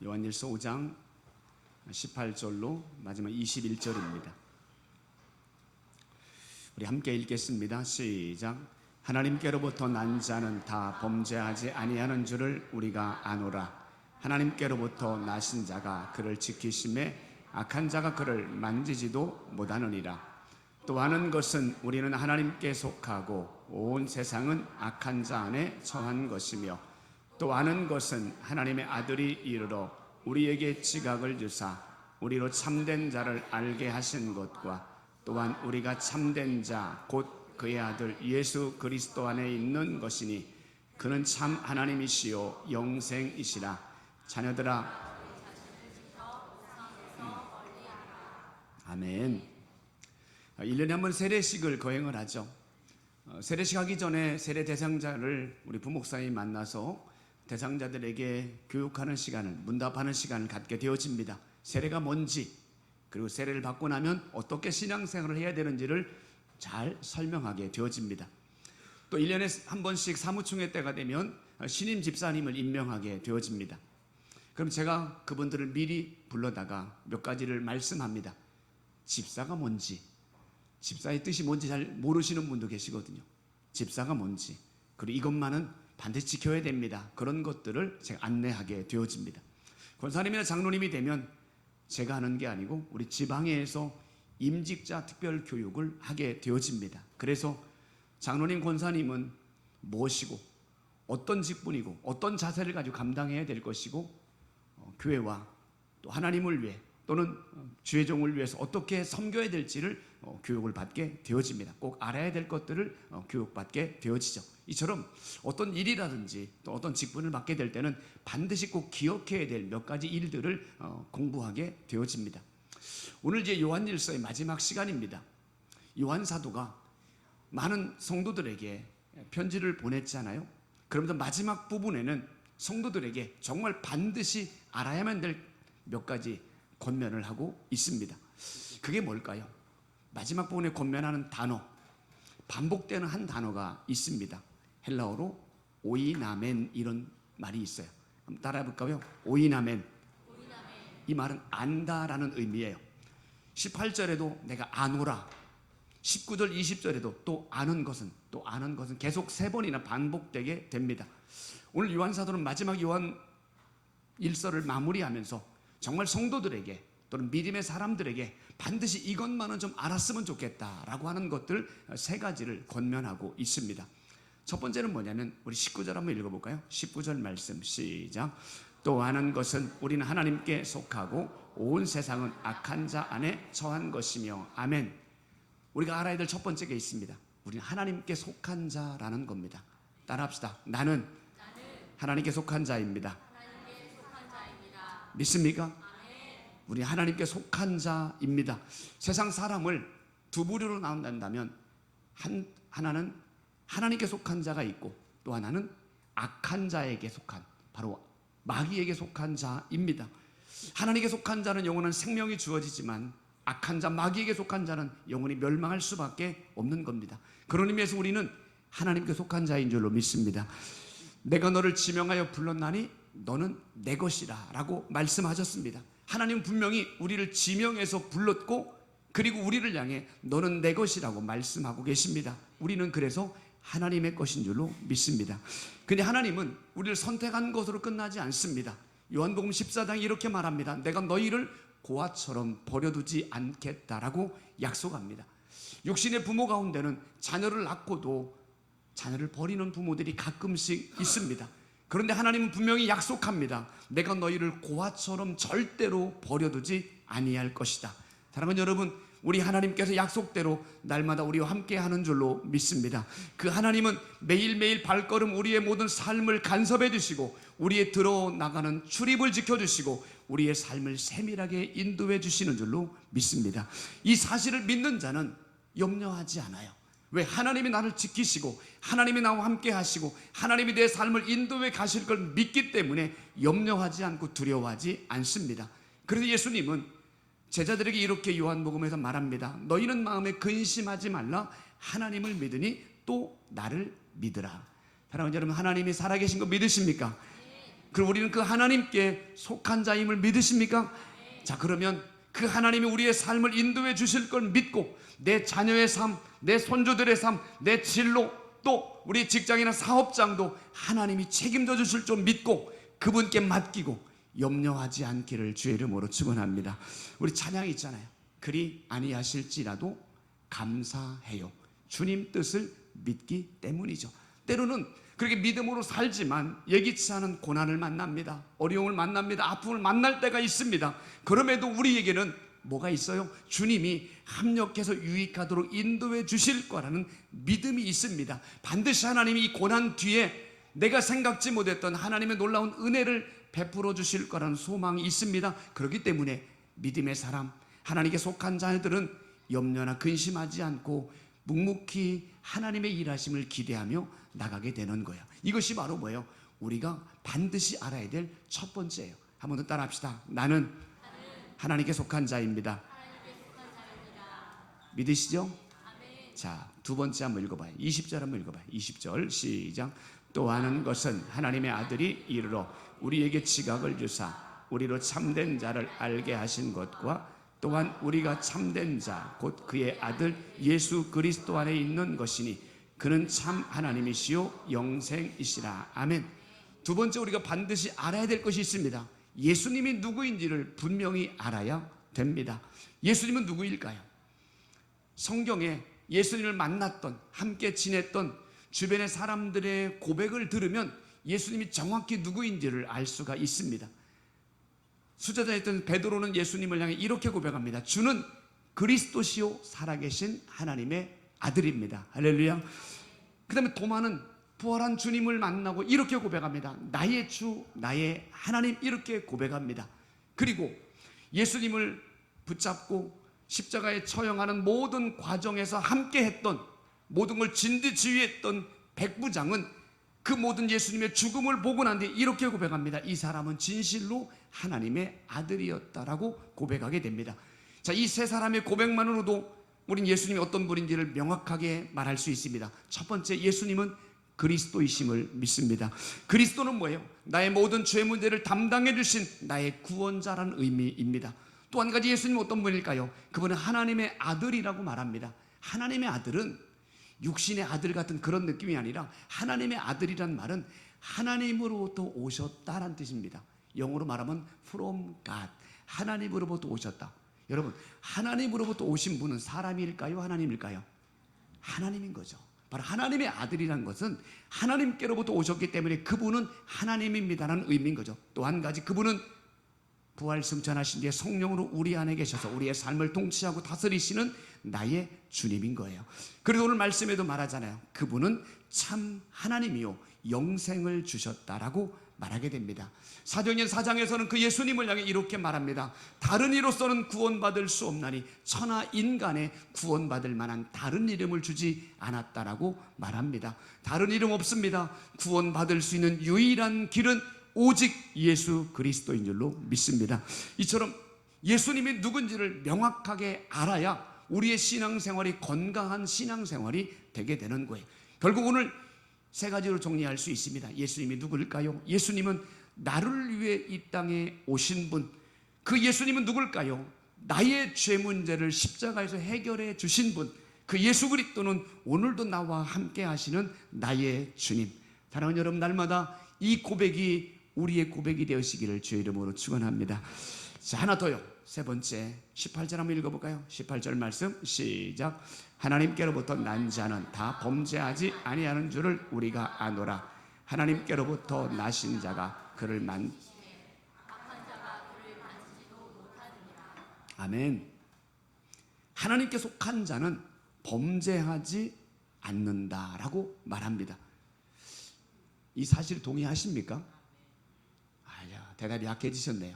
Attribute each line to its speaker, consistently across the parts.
Speaker 1: 요한일서 5장 18절로 마지막 21절입니다. 우리 함께 읽겠습니다. 시작. 하나님께로부터 난 자는 다 범죄하지 아니하는 줄을 우리가 아노라. 하나님께로부터 나신 자가 그를 지키심에 악한 자가 그를 만지지도 못하느니라. 또 아는 것은 우리는 하나님께 속하고 온 세상은 악한 자 안에 처한 것이며, 또 아는 것은 하나님의 아들이 이르러 우리에게 지각을 주사 우리로 참된 자를 알게 하신 것과, 또한 우리가 참된 자 곧 그의 아들 예수 그리스도 안에 있는 것이니 그는 참 하나님이시요 영생이시라. 자녀들아, 아멘. 1년에 한 번 세례식을 거행을 하죠. 세례식 하기 전에 세례 대상자를 우리 부목사님이 만나서 대상자들에게 교육하는 시간을, 문답하는 시간을 갖게 되어집니다. 세례가 뭔지, 그리고 세례를 받고 나면 어떻게 신앙생활을 해야 되는지를 잘 설명하게 되어집니다. 또 1년에 한 번씩 사무총회 때가 되면 신임 집사님을 임명하게 되어집니다. 그럼 제가 그분들을 미리 불러다가 몇 가지를 말씀합니다. 집사가 뭔지, 집사의 뜻이 뭔지 잘 모르시는 분도 계시거든요. 집사가 뭔지, 그리고 이것만은 반드시 지켜야 됩니다. 그런 것들을 제가 안내하게 되어집니다. 권사님이나 장로님이 되면 제가 하는 게 아니고 우리 지방회에서 임직자 특별 교육을 하게 되어집니다. 그래서 장로님, 권사님은 무엇이고 어떤 직분이고 어떤 자세를 가지고 감당해야 될 것이고, 교회와 또 하나님을 위해 또는 주의 종을 위해서 어떻게 섬겨야 될지를 교육을 받게 되어집니다. 꼭 알아야 될 것들을 교육받게 되어지죠. 이처럼 어떤 일이라든지 또 어떤 직분을 맡게 될 때는 반드시 꼭 기억해야 될 몇 가지 일들을 공부하게 되어집니다. 오늘 이제 요한일서의 마지막 시간입니다. 요한 사도가 많은 성도들에게 편지를 보냈잖아요. 그러면서 마지막 부분에는 성도들에게 정말 반드시 알아야만 될 몇 가지 권면을 하고 있습니다. 그게 뭘까요? 마지막 부분에 권면하는 단어, 반복되는 한 단어가 있습니다. 헬라어로 오이나멘, 이런 말이 있어요. 한번 따라해 볼까요? 오이나멘. 이 말은 안다라는 의미예요. 18절에도 내가 아노라, 19절 20절에도 또 아는 것은, 또 아는 것은 계속 3번이나 반복되게 됩니다. 오늘 요한사도는 마지막 요한 일서를 마무리하면서 정말 성도들에게 또는 믿음의 사람들에게 반드시 이것만은 좀 알았으면 좋겠다라고 하는 것들 3가지를 권면하고 있습니다. 첫 번째는 뭐냐면 우리 19절 한번 읽어볼까요? 19절 말씀 시작. 또 아는 것은 우리는 하나님께 속하고 온 세상은 악한 자 안에 처한 것이며, 아멘. 우리가 알아야 될 첫 번째가 있습니다. 우리는 하나님께 속한 자라는 겁니다. 따라합시다. 나는 하나님께 속한 자입니다. 믿습니까? 우리 하나님께 속한 자입니다. 세상 사람을 두 부류로 나눈다면 하나는 하나님께 속한 자가 있고, 또 하나는 악한 자에게 속한, 바로 마귀에게 속한 자입니다. 하나님께 속한 자는 영원한 생명이 주어지지만 악한 자, 마귀에게 속한 자는 영원히 멸망할 수밖에 없는 겁니다. 그런 의미에서 우리는 하나님께 속한 자인 줄로 믿습니다. 내가 너를 지명하여 불렀나니 너는 내 것이라 라고 말씀하셨습니다. 하나님은 분명히 우리를 지명해서 불렀고, 그리고 우리를 향해 너는 내 것이라고 말씀하고 계십니다. 우리는 그래서 하나님의 것인 줄로 믿습니다. 근데 하나님은 우리를 선택한 것으로 끝나지 않습니다. 요한복음 14장에 이렇게 말합니다. 내가 너희를 고아처럼 버려두지 않겠다라고 약속합니다. 육신의 부모 가운데는 자녀를 낳고도 자녀를 버리는 부모들이 가끔씩 있습니다. 그런데 하나님은 분명히 약속합니다. 내가 너희를 고아처럼 절대로 버려두지 아니할 것이다. 사랑하는 여러분, 우리 하나님께서 약속대로 날마다 우리와 함께 하는 줄로 믿습니다. 그 하나님은 매일매일 발걸음 우리의 모든 삶을 간섭해 주시고, 우리의 들어나가는 출입을 지켜주시고, 우리의 삶을 세밀하게 인도해 주시는 줄로 믿습니다. 이 사실을 믿는 자는 염려하지 않아요. 왜? 하나님이 나를 지키시고 하나님이 나와 함께 하시고 하나님이 내 삶을 인도해 가실 걸 믿기 때문에 염려하지 않고 두려워하지 않습니다. 그래서 예수님은 제자들에게 이렇게 요한복음에서 말합니다. 너희는 마음에 근심하지 말라. 하나님을 믿으니 또 나를 믿으라. 사랑하는 여러분, 하나님이 살아계신 거 믿으십니까? 그럼 우리는 그 하나님께 속한 자임을 믿으십니까? 자, 그러면 그 하나님이 우리의 삶을 인도해 주실 걸 믿고 내 자녀의 삶, 내 손주들의 삶, 내 진로, 또 우리 직장이나 사업장도 하나님이 책임져 주실 줄 믿고 그분께 맡기고 염려하지 않기를 주의 이름으로 축원합니다. 우리 찬양이 있잖아요. 그리 아니하실지라도 감사해요. 주님 뜻을 믿기 때문이죠. 때로는 그렇게 믿음으로 살지만 예기치 않은 고난을 만납니다. 어려움을 만납니다. 아픔을 만날 때가 있습니다. 그럼에도 우리에게는 뭐가 있어요? 주님이 합력해서 유익하도록 인도해 주실 거라는 믿음이 있습니다. 반드시 하나님이 이 고난 뒤에 내가 생각지 못했던 하나님의 놀라운 은혜를 베풀어 주실 거라는 소망이 있습니다. 그렇기 때문에 믿음의 사람, 하나님께 속한 자들은 염려나 근심하지 않고 묵묵히 하나님의 일하심을 기대하며 나가게 되는 거예요. 이것이 바로 뭐예요? 우리가 반드시 알아야 될 첫 번째예요. 한 번 더 따라합시다. 나는 하나님께 속한 자입니다. 믿으시죠? 자, 두 번째 한번 읽어봐요. 20절 한번 읽어봐요. 20절 시작. 또 아는 것은 하나님의 아들이 이르러 우리에게 지각을 주사 우리로 참된 자를 알게 하신 것과 또한 우리가 참된 자 곧 그의 아들 예수 그리스도 안에 있는 것이니 그는 참 하나님이시요 영생이시라. 아멘. 두 번째 우리가 반드시 알아야 될 것이 있습니다. 예수님이 누구인지를 분명히 알아야 됩니다. 예수님은 누구일까요? 성경에 예수님을 만났던, 함께 지냈던 주변의 사람들의 고백을 들으면 예수님이 정확히 누구인지를 알 수가 있습니다. 수제자에 있던 베드로는 예수님을 향해 이렇게 고백합니다. 주는 그리스도시요 살아계신 하나님의 아들입니다. 할렐루야. 그 다음에 도마는 부활한 주님을 만나고 이렇게 고백합니다. 나의 주, 나의 하나님, 이렇게 고백합니다. 그리고 예수님을 붙잡고 십자가에 처형하는 모든 과정에서 함께 했던, 모든 걸 진두지휘했던 백부장은 그 모든 예수님의 죽음을 보고 난 뒤에 이렇게 고백합니다. 이 사람은 진실로 하나님의 아들이었다라고 고백하게 됩니다. 자, 이 세 사람의 고백만으로도 우린 예수님이 어떤 분인지를 명확하게 말할 수 있습니다. 첫 번째, 예수님은 그리스도이심을 믿습니다. 그리스도는 뭐예요? 나의 모든 죄 문제를 담당해 주신 나의 구원자라는 의미입니다. 또 한 가지, 예수님은 어떤 분일까요? 그분은 하나님의 아들이라고 말합니다. 하나님의 아들은 육신의 아들 같은 그런 느낌이 아니라 하나님의 아들이란 말은 하나님으로부터 오셨다라는 뜻입니다. 영어로 말하면 from God, 하나님으로부터 오셨다. 여러분, 하나님으로부터 오신 분은 사람일까요? 하나님일까요? 하나님인 거죠. 바로 하나님의 아들이라는 것은 하나님께로부터 오셨기 때문에 그분은 하나님입니다라는 의미인 거죠. 또 한 가지, 그분은 부활 승천하신 뒤에 성령으로 우리 안에 계셔서 우리의 삶을 통치하고 다스리시는 나의 주님인 거예요. 그리고 오늘 말씀에도 말하잖아요. 그분은 참 하나님이요 영생을 주셨다라고 말하게 됩니다. 사도행전 4장에서는 그 예수님을 향해 이렇게 말합니다. 다른 이로서는 구원받을 수 없나니 천하 인간에 구원받을 만한 다른 이름을 주지 않았다라고 말합니다. 다른 이름 없습니다. 구원받을 수 있는 유일한 길은 오직 예수 그리스도인 줄로 믿습니다. 이처럼 예수님이 누군지를 명확하게 알아야 우리의 신앙생활이 건강한 신앙생활이 되게 되는 거예요. 결국 오늘 세 가지로 정리할 수 있습니다. 예수님이 누구일까요? 예수님은 나를 위해 이 땅에 오신 분. 그 예수님은 누굴까요? 나의 죄 문제를 십자가에서 해결해 주신 분. 그 예수 그리스도는 오늘도 나와 함께 하시는 나의 주님. 사랑하는 여러분, 날마다 이 고백이 우리의 고백이 되시기를 주의 이름으로 축원합니다. 자, 하나 더요. 세 번째 18절 한번 읽어볼까요? 18절 말씀 시작. 하나님께로부터 난 자는 다 범죄하지 아니하는 줄을 우리가 아노라. 하나님께로부터 나신 자가 그를 아멘. 하나님께 속한 자는 범죄하지 않는다라고 말합니다. 이 사실 동의하십니까? 아야, 대답이 약해지셨네요.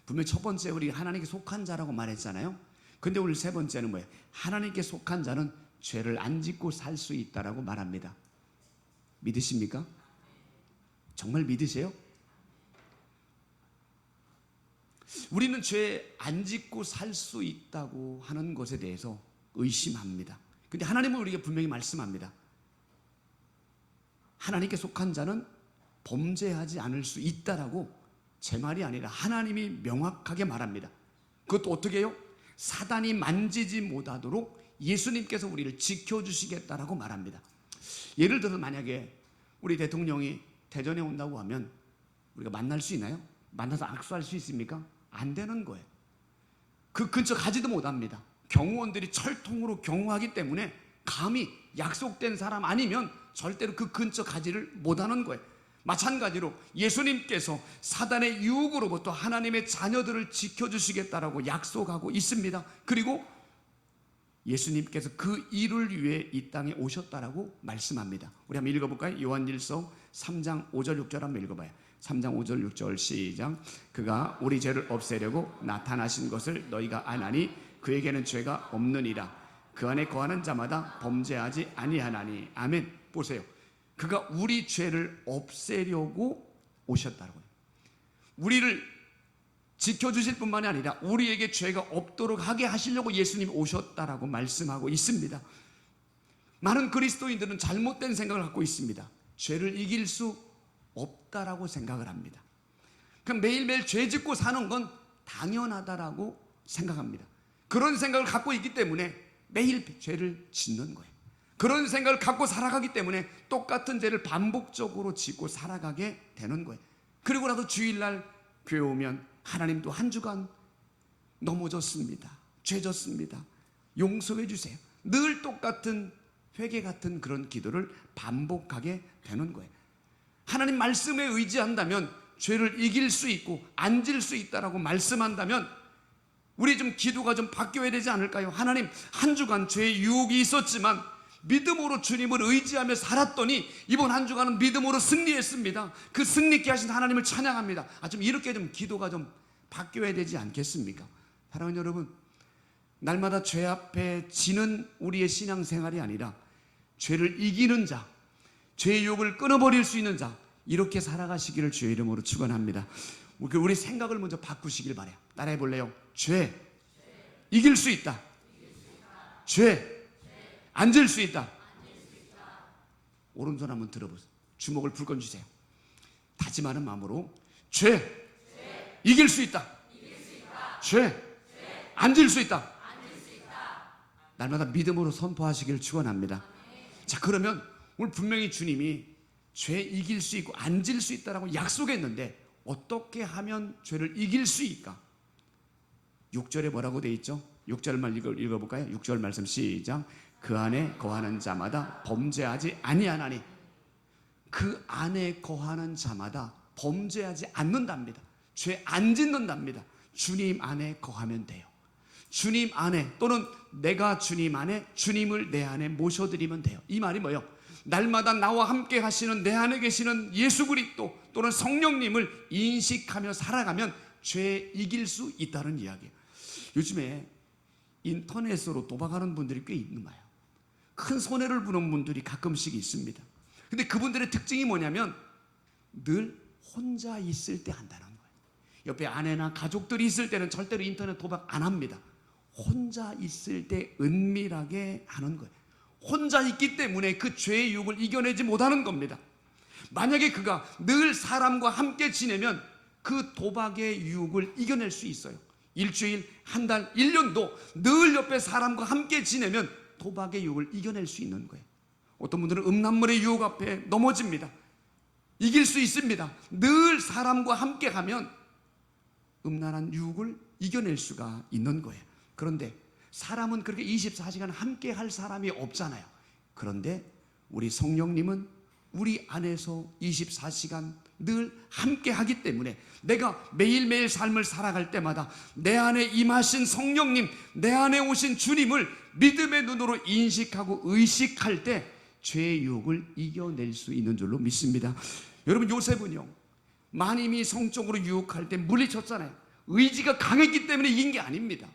Speaker 1: 분명히 첫 번째 우리 하나님께 속한 자라고 말했잖아요. 근데 오늘 세 번째는 뭐예요? 하나님께 속한 자는 죄를 안 짓고 살 수 있다라고 말합니다. 믿으십니까? 정말 믿으세요? 우리는 죄 안 짓고 살 수 있다고 하는 것에 대해서 의심합니다. 근데 하나님은 우리에게 분명히 말씀합니다. 하나님께 속한 자는 범죄하지 않을 수 있다라고 제 말이 아니라 하나님이 명확하게 말합니다. 그것도 어떻게 해요? 사단이 만지지 못하도록 예수님께서 우리를 지켜주시겠다라고 말합니다. 예를 들어 만약에 우리 대통령이 대전에 온다고 하면 우리가 만날 수 있나요? 만나서 악수할 수 있습니까? 안 되는 거예요. 그 근처 가지도 못합니다. 경호원들이 철통으로 경호하기 때문에 감히 약속된 사람 아니면 절대로 그 근처 가지를 못하는 거예요. 마찬가지로 예수님께서 사단의 유혹으로부터 하나님의 자녀들을 지켜주시겠다라고 약속하고 있습니다. 그리고 예수님께서 그 일을 위해 이 땅에 오셨다라고 말씀합니다. 우리 한번 읽어볼까요? 요한일서 3장 5절 6절 한번 읽어봐요. 3장 5절 6절 시작. 그가 우리 죄를 없애려고 나타나신 것을 너희가 아나니 그에게는 죄가 없느니라. 그 안에 거하는 자마다 범죄하지 아니하나니. 아멘. 보세요. 그가 우리 죄를 없애려고 오셨다고요. 우리를 지켜주실 뿐만이 아니라 우리에게 죄가 없도록 하게 하시려고 예수님이 오셨다라고 말씀하고 있습니다. 많은 그리스도인들은 잘못된 생각을 갖고 있습니다. 죄를 이길 수 없다라고 생각을 합니다. 그럼 매일매일 죄 짓고 사는 건 당연하다라고 생각합니다. 그런 생각을 갖고 있기 때문에 매일 죄를 짓는 거예요. 그런 생각을 갖고 살아가기 때문에 똑같은 죄를 반복적으로 짓고 살아가게 되는 거예요. 그리고 나도 주일날 교회 오면 하나님도 한 주간 넘어졌습니다. 죄 졌습니다. 용서해 주세요. 늘 똑같은 회개 같은 그런 기도를 반복하게 되는 거예요. 하나님 말씀에 의지한다면 죄를 이길 수 있고 안 질 수 있다라고 말씀한다면 우리 좀 기도가 좀 바뀌어야 되지 않을까요? 하나님, 한 주간 죄의 유혹이 있었지만 믿음으로 주님을 의지하며 살았더니 이번 한 주간은 믿음으로 승리했습니다. 그 승리케 하신 하나님을 찬양합니다. 좀 이렇게 좀 기도가 좀 바뀌어야 되지 않겠습니까? 사랑하는 여러분, 날마다 죄 앞에 지는 우리의 신앙생활이 아니라 죄를 이기는 자, 죄의 유혹을 끊어버릴 수 있는 자, 이렇게 살아가시기를 주의 이름으로 축원합니다. 우리 생각을 먼저 바꾸시길 바래요. 따라해 볼래요? 죄 이길 수 있다. 죄 앉을 수 있다. 오른손 한번 들어보세요. 주먹을 불건 주세요. 다짐하는 마음으로 죄 이길 수 있다. 죄 앉을 수 있다. 날마다 믿음으로 선포하시기를 축원합니다. 자, 그러면 오늘 분명히 주님이 죄 이길 수 있고 앉을 수 있다라고 약속했는데 어떻게 하면 죄를 이길 수 있을까? 6절에 뭐라고 되어 있죠? 6절만 읽어볼까요? 6절 말씀 시작. 그 안에 거하는 자마다 범죄하지 아니하나니. 그 안에 거하는 자마다 범죄하지 않는답니다. 죄 안 짓는답니다. 주님 안에 거하면 돼요. 주님 안에, 또는 내가 주님 안에, 주님을 내 안에 모셔드리면 돼요. 이 말이 뭐예요? 날마다 나와 함께 하시는 내 안에 계시는 예수 그리스도 또는 성령님을 인식하며 살아가면 죄 이길 수 있다는 이야기예요. 요즘에 인터넷으로 도박하는 분들이 꽤 있는 거예요. 큰 손해를 보는 분들이 가끔씩 있습니다. 근데 그분들의 특징이 뭐냐면 늘 혼자 있을 때 한다는 거예요. 옆에 아내나 가족들이 있을 때는 절대로 인터넷 도박 안 합니다. 혼자 있을 때 은밀하게 하는 거예요. 혼자 있기 때문에 그 죄의 유혹을 이겨내지 못하는 겁니다. 만약에 그가 늘 사람과 함께 지내면 그 도박의 유혹을 이겨낼 수 있어요. 일주일, 한 달, 1년도 늘 옆에 사람과 함께 지내면 도박의 유혹을 이겨낼 수 있는 거예요. 어떤 분들은 음란물의 유혹 앞에 넘어집니다. 이길 수 있습니다. 늘 사람과 함께 가면 음란한 유혹을 이겨낼 수가 있는 거예요. 그런데 사람은 그렇게 24시간 함께 할 사람이 없잖아요. 그런데 우리 성령님은 우리 안에서 24시간 늘 함께 하기 때문에 내가 매일매일 삶을 살아갈 때마다 내 안에 임하신 성령님, 내 안에 오신 주님을 믿음의 눈으로 인식하고 의식할 때 죄의 유혹을 이겨낼 수 있는 줄로 믿습니다. 여러분, 요셉은요, 마님이 성적으로 유혹할 때 물리쳤잖아요. 의지가 강했기 때문에 이긴 게 아닙니다.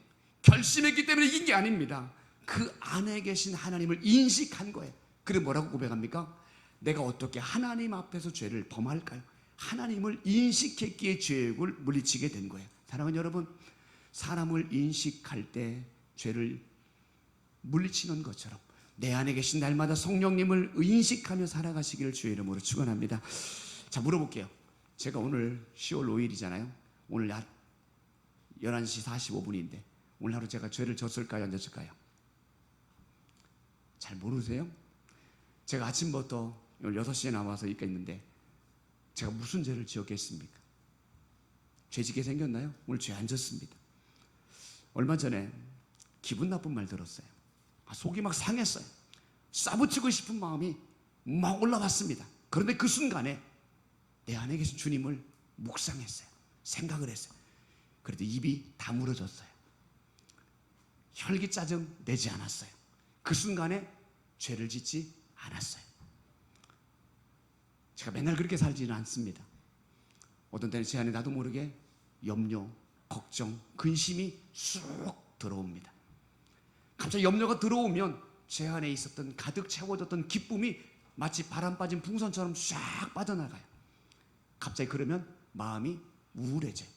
Speaker 1: 결심했기 때문에 이긴 게 아닙니다. 그 안에 계신 하나님을 인식한 거예요. 그리고 뭐라고 고백합니까? 내가 어떻게 하나님 앞에서 죄를 범할까요? 하나님을 인식했기에 죄의 유혹을 물리치게 된 거예요. 사랑하는 여러분, 사람을 인식할 때 죄를 물리치는 것처럼 내 안에 계신 날마다 성령님을 인식하며 살아가시기를 주의 이름으로 축원합니다. 자, 물어볼게요. 제가 오늘 10월 5일이잖아요. 오늘 낮 11시 45분인데 오늘 하루 제가 죄를 졌을까요? 안 졌을까요? 잘 모르세요? 제가 아침부터 오늘 6시에 나와서 여기가 있는데 제가 무슨 죄를 지었겠습니까? 죄지게 생겼나요? 오늘 죄 안 졌습니다. 얼마 전에 기분 나쁜 말 들었어요. 속이 막 상했어요. 싸붙이고 싶은 마음이 막 올라왔습니다. 그런데 그 순간에 내 안에 계신 주님을 묵상했어요. 생각을 했어요. 그래도 입이 다물어졌어요. 혈기짜증 내지 않았어요. 그 순간에 죄를 짓지 않았어요. 제가 맨날 그렇게 살지는 않습니다. 어떤 때는 제 안에 나도 모르게 염려, 걱정, 근심이 쑥 들어옵니다. 갑자기 염려가 들어오면 제 안에 있었던 가득 채워졌던 기쁨이 마치 바람 빠진 풍선처럼 싹 빠져나가요. 갑자기 그러면 마음이 우울해져요.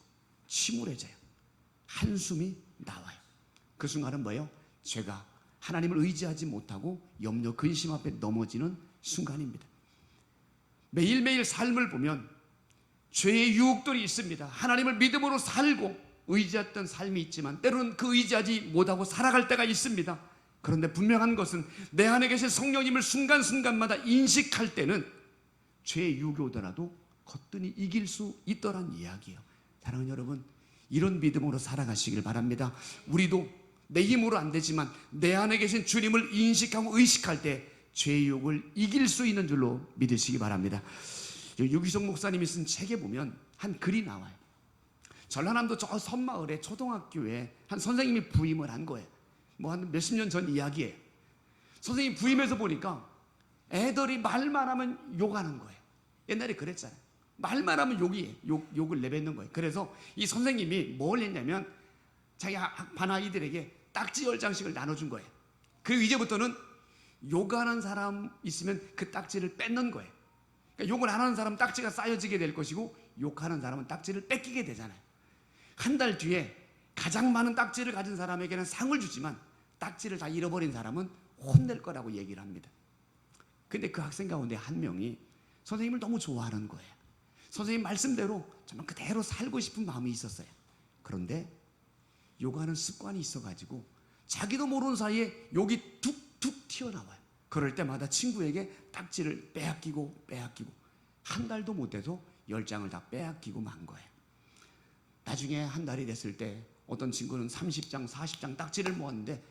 Speaker 1: 침울해져요. 한숨이 나와요. 그 순간은 뭐예요? 죄가 하나님을 의지하지 못하고 염려, 근심 앞에 넘어지는 순간입니다. 매일매일 삶을 보면 죄의 유혹들이 있습니다. 하나님을 믿음으로 살고 의지했던 삶이 있지만 때로는 그 의지하지 못하고 살아갈 때가 있습니다. 그런데 분명한 것은 내 안에 계신 성령님을 순간순간마다 인식할 때는 죄의 유혹이 오더라도 거뜬히 이길 수 있더란 이야기예요. 사랑하는 여러분, 이런 믿음으로 살아가시길 바랍니다. 우리도 내 힘으로 안 되지만 내 안에 계신 주님을 인식하고 의식할 때 죄의 유혹을 이길 수 있는 줄로 믿으시기 바랍니다. 유기성 목사님이 쓴 책에 보면 한 글이 나와요. 전라남도 저 섬마을의 초등학교에 한 선생님이 부임을 한 거예요. 뭐 한 몇십 년 전 이야기예요. 선생님 부임해서 보니까 애들이 말만 하면 욕하는 거예요. 옛날에 그랬잖아요. 말만 하면 욕을 내뱉는 거예요. 그래서 이 선생님이 뭘 했냐면 자기 반 아이들에게 딱지 10장씩을 나눠준 거예요. 그리고 이제부터는 욕하는 사람 있으면 그 딱지를 뺏는 거예요. 그러니까 욕을 안 하는 사람은 딱지가 쌓여지게 될 것이고 욕하는 사람은 딱지를 뺏기게 되잖아요. 한 달 뒤에 가장 많은 딱지를 가진 사람에게는 상을 주지만 딱지를 다 잃어버린 사람은 혼낼 거라고 얘기를 합니다. 근데 그 학생 가운데 한 명이 선생님을 너무 좋아하는 거예요. 선생님 말씀대로 정말 그대로 살고 싶은 마음이 있었어요. 그런데 욕하는 습관이 있어가지고 자기도 모르는 사이에 욕이 툭툭 튀어나와요. 그럴 때마다 친구에게 딱지를 빼앗기고 한 달도 못 돼서 10장을 다 빼앗기고 만 거예요. 나중에 한 달이 됐을 때 어떤 친구는 30장, 40장 딱지를 모았는데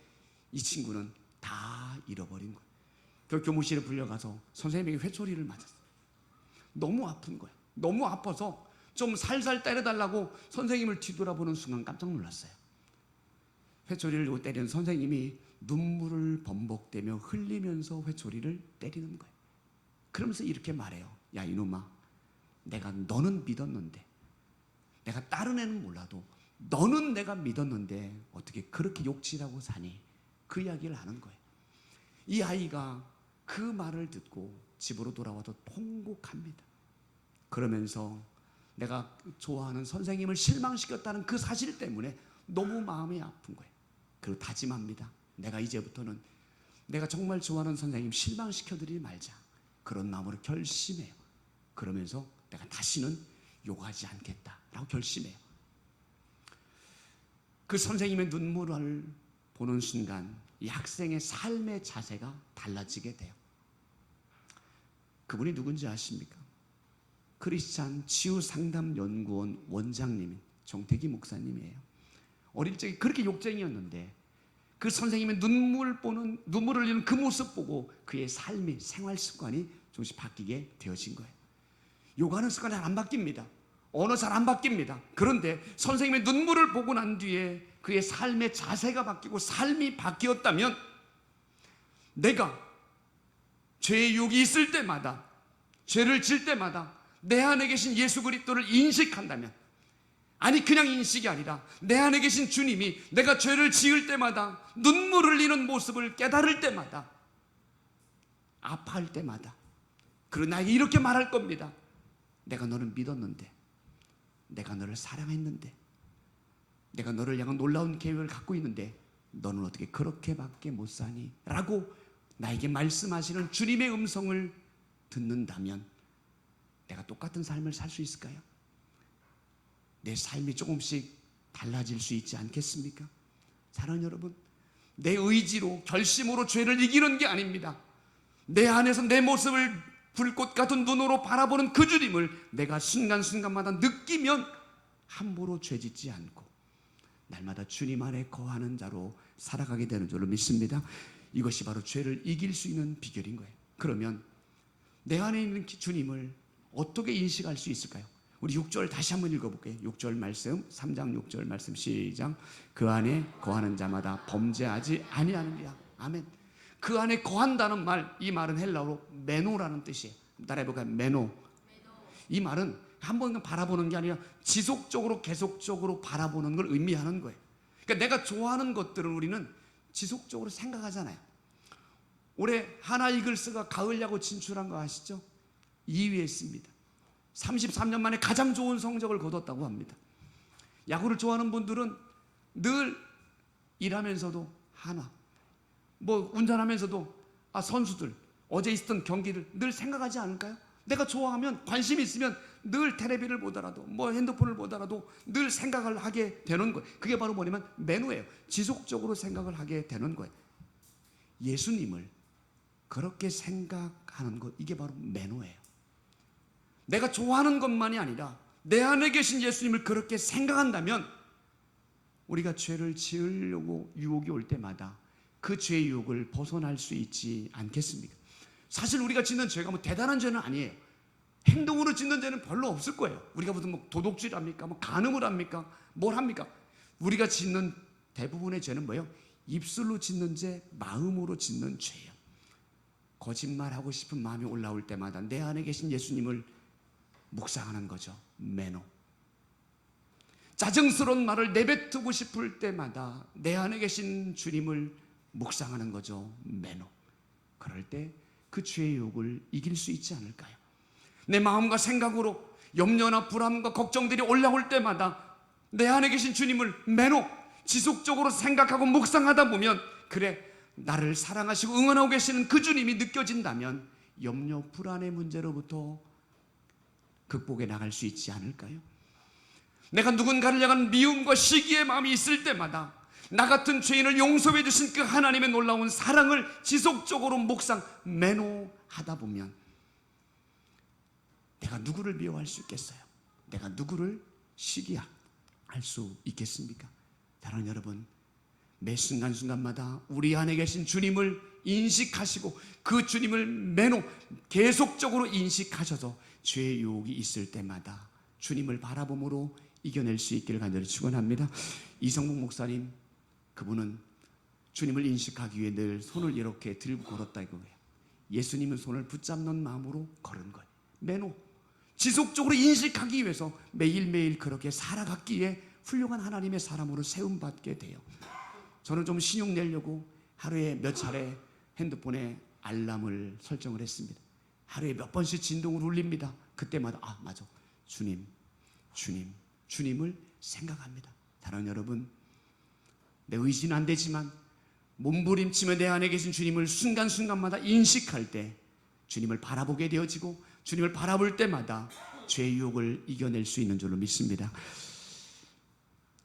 Speaker 1: 이 친구는 다 잃어버린 거예요. 그 교무실에 불려가서 선생님에게 회초리를 맞았어요. 너무 아픈 거예요. 너무 아파서 좀 살살 때려달라고 선생님을 뒤돌아보는 순간 깜짝 놀랐어요. 회초리를 때리는 선생님이 눈물을 범벅대며 흘리면서 회초리를 때리는 거예요. 그러면서 이렇게 말해요. 야 이놈아, 내가 너는 믿었는데, 내가 다른 애는 몰라도 너는 내가 믿었는데 어떻게 그렇게 욕지라고 사니? 그 이야기를 하는 거예요. 이 아이가 그 말을 듣고 집으로 돌아와도 통곡합니다. 그러면서 내가 좋아하는 선생님을 실망시켰다는 그 사실 때문에 너무 마음이 아픈 거예요. 그리고 다짐합니다. 내가 이제부터는 내가 정말 좋아하는 선생님 실망시켜드리지 말자. 그런 마음으로 결심해요. 그러면서 내가 다시는 욕하지 않겠다라고 결심해요. 그 선생님의 눈물을 보는 순간 이 학생의 삶의 자세가 달라지게 돼요. 그분이 누군지 아십니까? 크리스찬 치유상담연구원 원장님인 정태기 목사님이에요. 어릴 적에 그렇게 욕쟁이였는데 그 선생님의 눈물을 흘리는 그 모습 보고 그의 삶이, 생활 습관이 조금씩 바뀌게 되어진 거예요. 욕하는 습관이 잘 안 바뀝니다. 언어 잘 안 바뀝니다. 그런데 선생님의 눈물을 보고 난 뒤에 그의 삶의 자세가 바뀌고 삶이 바뀌었다면 내가 죄의 유혹이 있을 때마다, 죄를 질 때마다 내 안에 계신 예수 그리스도를 인식한다면, 아니 그냥 인식이 아니라 내 안에 계신 주님이 내가 죄를 지을 때마다, 눈물을 흘리는 모습을 깨달을 때마다, 아파할 때마다, 그리고 나에게 이렇게 말할 겁니다. 내가 너를 믿었는데, 내가 너를 사랑했는데, 내가 너를 향한 놀라운 계획을 갖고 있는데 너는 어떻게 그렇게밖에 못 사니? 라고 나에게 말씀하시는 주님의 음성을 듣는다면 내가 똑같은 삶을 살 수 있을까요? 내 삶이 조금씩 달라질 수 있지 않겠습니까? 사랑하는 여러분, 내 의지로 결심으로 죄를 이기는 게 아닙니다. 내 안에서 내 모습을 불꽃 같은 눈으로 바라보는 그 주님을 내가 순간순간마다 느끼면 함부로 죄짓지 않고 날마다 주님 안에 거하는 자로 살아가게 되는 줄로 믿습니다. 이것이 바로 죄를 이길 수 있는 비결인 거예요. 그러면 내 안에 있는 주님을 어떻게 인식할 수 있을까요? 우리 6절 다시 한번 읽어볼게요. 6절 말씀, 3장 6절 말씀 시작. 그 안에 거하는 자마다 범죄하지 아니하느니라. 아멘. 그 안에 거한다는 말, 이 말은 헬라어로 메노라는 뜻이에요. 따라해볼까요? 메노. 이 말은 한 번 바라보는 게 아니라 지속적으로 계속적으로 바라보는 걸 의미하는 거예요. 그러니까 내가 좋아하는 것들을 우리는 지속적으로 생각하잖아요. 올해 하나 이글스가 가을 야구 진출한 거 아시죠? 2위에 있습니다. 33년 만에 가장 좋은 성적을 거뒀다고 합니다. 야구를 좋아하는 분들은 늘 일하면서도 하나, 운전하면서도 선수들 어제 있었던 경기를 늘 생각하지 않을까요? 내가 좋아하면, 관심이 있으면 늘 텔레비를 보더라도 핸드폰을 보더라도 늘 생각을 하게 되는 거예요. 그게 바로 뭐냐면 매너예요. 지속적으로 생각을 하게 되는 거예요. 예수님을 그렇게 생각하는 것, 이게 바로 매너예요. 내가 좋아하는 것만이 아니라 내 안에 계신 예수님을 그렇게 생각한다면 우리가 죄를 지으려고 유혹이 올 때마다 그 죄의 유혹을 벗어날 수 있지 않겠습니까? 사실 우리가 짓는 죄가 대단한 죄는 아니에요. 행동으로 짓는 죄는 별로 없을 거예요. 우리가 무슨 도둑질 합니까? 간음을 합니까? 뭘 합니까? 우리가 짓는 대부분의 죄는 뭐예요? 입술로 짓는 죄, 마음으로 짓는 죄예요. 거짓말하고 싶은 마음이 올라올 때마다 내 안에 계신 예수님을 묵상하는 거죠. 매너. 짜증스러운 말을 내뱉고 싶을 때마다 내 안에 계신 주님을 묵상하는 거죠. 매너. 그럴 때 그 죄의 유혹을 이길 수 있지 않을까요? 내 마음과 생각으로 염려나 불안과 걱정들이 올라올 때마다 내 안에 계신 주님을 매너 지속적으로 생각하고 묵상하다 보면, 그래, 나를 사랑하시고 응원하고 계시는 그 주님이 느껴진다면 염려 불안의 문제로부터 극복해 나갈 수 있지 않을까요? 내가 누군가를 향한 미움과 시기의 마음이 있을 때마다 나 같은 죄인을 용서해 주신 그 하나님의 놀라운 사랑을 지속적으로 묵상, 매너하다 보면 내가 누구를 미워할 수 있겠어요? 내가 누구를 시기할 수 있겠습니까? 사랑하는 여러분, 매 순간순간마다 우리 안에 계신 주님을 인식하시고 그 주님을 매너 계속적으로 인식하셔서 죄의 유혹이 있을 때마다 주님을 바라봄으로 이겨낼 수 있기를 간절히 축원합니다. 이성복 목사님, 그분은 주님을 인식하기 위해 늘 손을 이렇게 들고 걸었다 이거예요. 예수님은 손을 붙잡는 마음으로 걸은 거예요. 매너 지속적으로 인식하기 위해서 매일매일 그렇게 살아갔기에 훌륭한 하나님의 사람으로 세움받게 돼요. 저는 좀 신용 내려고 하루에 몇 차례 핸드폰에 알람을 설정을 했습니다. 하루에 몇 번씩 진동을 울립니다. 그때마다 맞아, 주님을 생각합니다. 사랑하는 여러분, 내 의지는 안 되지만 몸부림치며 내 안에 계신 주님을 순간순간마다 인식할 때 주님을 바라보게 되어지고, 주님을 바라볼 때마다 죄의 유혹을 이겨낼 수 있는 줄로 믿습니다.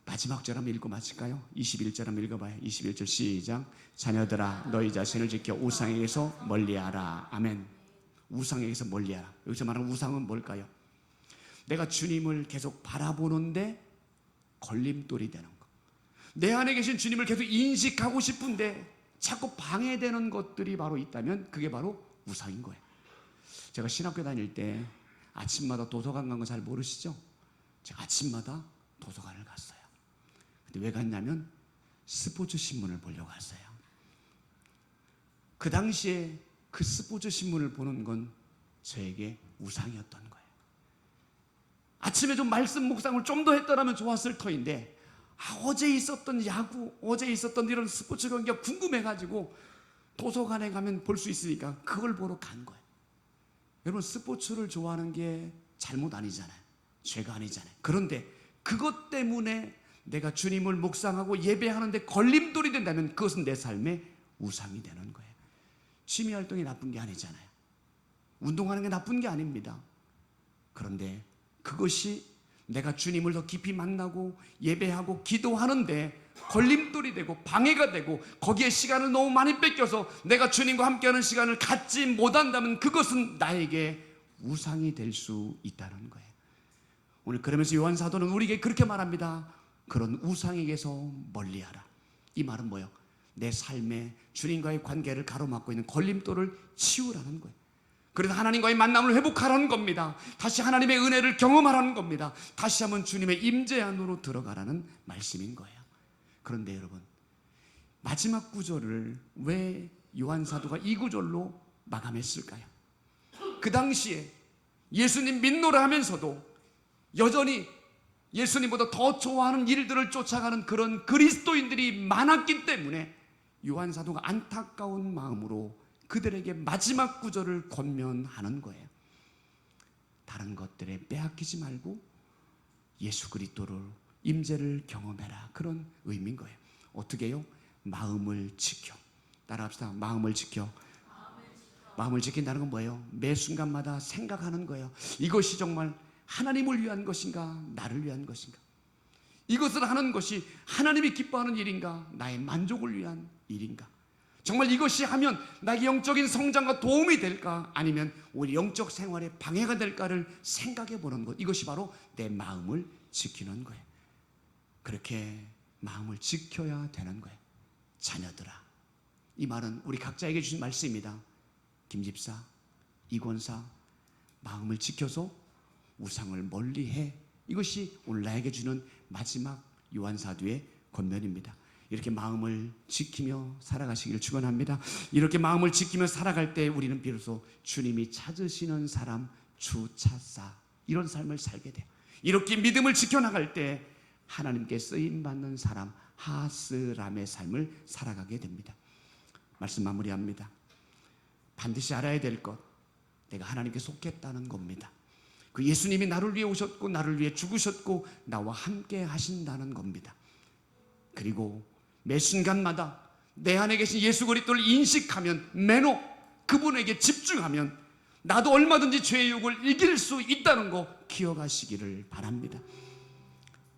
Speaker 1: 마지막 절 한번 읽고 마칠까요? 21절 한번 읽어봐요. 21절 시작. 자녀들아, 너희 자신을 지켜 우상에게서 멀리하라. 아멘. 우상에게서 멀리하라. 여기서 말하는 우상은 뭘까요? 내가 주님을 계속 바라보는데 걸림돌이 되는 것, 내 안에 계신 주님을 계속 인식하고 싶은데 자꾸 방해되는 것들이 바로 있다면 그게 바로 우상인 거예요. 제가 신학교 다닐 때 아침마다 도서관 간 거 잘 모르시죠? 제가 아침마다 도서관을 갔어요. 근데 왜 갔냐면 스포츠 신문을 보려고 갔어요. 그 당시에 그 스포츠 신문을 보는 건 저에게 우상이었던 거예요. 아침에 좀 말씀 묵상을 좀 더 했더라면 좋았을 터인데 어제 있었던 야구, 어제 있었던 이런 스포츠 경기가 궁금해가지고 도서관에 가면 볼 수 있으니까 그걸 보러 간 거예요. 여러분, 스포츠를 좋아하는 게 잘못 아니잖아요. 죄가 아니잖아요. 그런데 그것 때문에 내가 주님을 묵상하고 예배하는데 걸림돌이 된다면 그것은 내 삶의 우상이 되는 거예요. 취미 활동이 나쁜 게 아니잖아요. 운동하는 게 나쁜 게 아닙니다. 그런데 그것이 내가 주님을 더 깊이 만나고 예배하고 기도하는데 걸림돌이 되고 방해가 되고 거기에 시간을 너무 많이 뺏겨서 내가 주님과 함께하는 시간을 갖지 못한다면 그것은 나에게 우상이 될 수 있다는 거예요. 오늘 그러면서 요한 사도는 우리에게 그렇게 말합니다. 그런 우상에게서 멀리하라. 이 말은 뭐예요? 내 삶에 주님과의 관계를 가로막고 있는 걸림돌을 치우라는 거예요. 그래서 하나님과의 만남을 회복하라는 겁니다. 다시 하나님의 은혜를 경험하라는 겁니다. 다시 한번 주님의 임재 안으로 들어가라는 말씀인 거예요. 그런데 여러분, 마지막 구절을 왜 요한 사도가 이 구절로 마감했을까요? 그 당시에 예수님 믿노라 하면서도 여전히 예수님보다 더 좋아하는 일들을 쫓아가는 그런 그리스도인들이 많았기 때문에 요한 사도가 안타까운 마음으로 그들에게 마지막 구절을 권면하는 거예요. 다른 것들에 빼앗기지 말고 예수 그리스도를 임재를 경험해라. 그런 의미인 거예요. 어떻게 해요? 마음을 지켜. 따라합시다. 마음을 지켜. 마음을 지킨다는 건 뭐예요? 매 순간마다 생각하는 거예요. 이것이 정말 하나님을 위한 것인가? 나를 위한 것인가? 이것을 하는 것이 하나님이 기뻐하는 일인가? 나의 만족을 위한 일인가? 정말 이것이 하면 나의 영적인 성장과 도움이 될까? 아니면 우리 영적 생활에 방해가 될까를 생각해 보는 것. 이것이 바로 내 마음을 지키는 거예요. 그렇게 마음을 지켜야 되는 거예요. 자녀들아, 이 말은 우리 각자에게 주신 말씀입니다. 김집사, 이권사, 마음을 지켜서 우상을 멀리해. 이것이 오늘 나에게 주는 마지막 요한사도의 권면입니다. 이렇게 마음을 지키며 살아가시기를 축원합니다. 이렇게 마음을 지키며 살아갈 때 우리는 비로소 주님이 찾으시는 사람 주찾사, 이런 삶을 살게 돼요. 이렇게 믿음을 지켜나갈 때 하나님께 쓰임받는 사람 하스람의 삶을 살아가게 됩니다. 말씀 마무리합니다. 반드시 알아야 될 것, 내가 하나님께 속했다는 겁니다. 그 예수님이 나를 위해 오셨고 나를 위해 죽으셨고 나와 함께 하신다는 겁니다. 그리고 매 순간마다 내 안에 계신 예수 그리스도를 인식하면, 매너 그분에게 집중하면 나도 얼마든지 죄의 유혹을 이길 수 있다는 거 기억하시기를 바랍니다.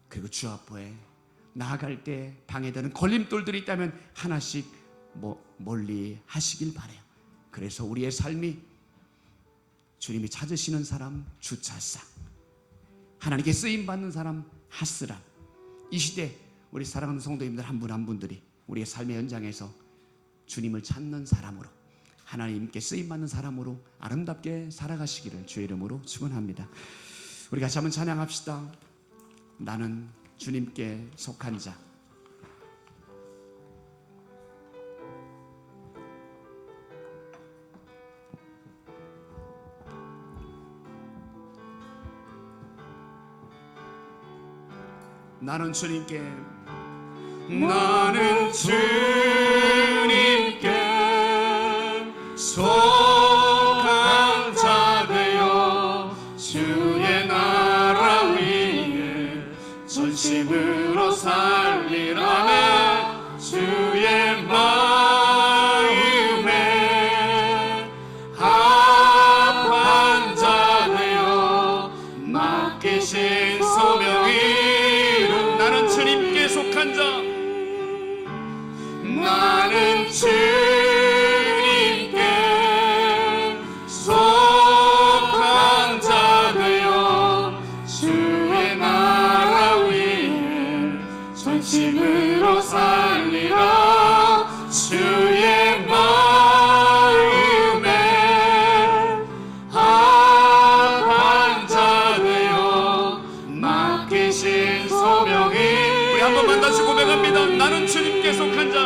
Speaker 1: 그리고 주 앞에 나아갈 때 방해되는 걸림돌들이 있다면 하나씩 멀리 하시길 바라요. 그래서 우리의 삶이 주님이 찾으시는 사람 주차사, 하나님께 쓰임받는 사람 하스람, 이 시대 우리 사랑하는 성도님들 한 분 한 분들이 우리의 삶의 현장에서 주님을 찾는 사람으로, 하나님께 쓰임받는 사람으로 아름답게 살아가시기를 주의 이름으로 축원합니다. 우리 같이 한번 찬양합시다. 나는 주님께 속한 자. 나는 주님께 속한 자 되어 주의 나라 위에 전심으로 살리라. 주의 마음에 합한 자 되어 맡기신 소명이 속한 자. 나는 주님께 속한 자 되어 주의 나라 위에 전심으로 살리라. 주의 마음에 합한 자 되어 맡기신 소명이. 한 번만 다시 고백합니다. 나는 주님께 속한 자.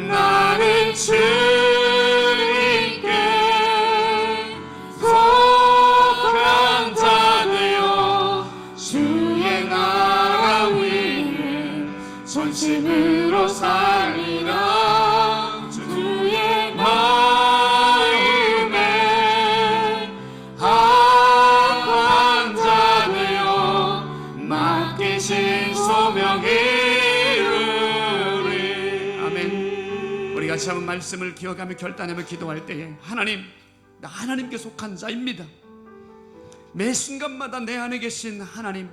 Speaker 1: 나는 주님께 속한 자 되어 주의 나라 위에 전심으로 살리라. 주의 마음에 합한 자 되어 맡기신 소명이 이루리. 아멘. 우리 같이 한번 말씀을 기억하며 결단하며 기도할 때에 하나님, 나 하나님께 속한 자입니다. 매 순간마다 내 안에 계신 하나님,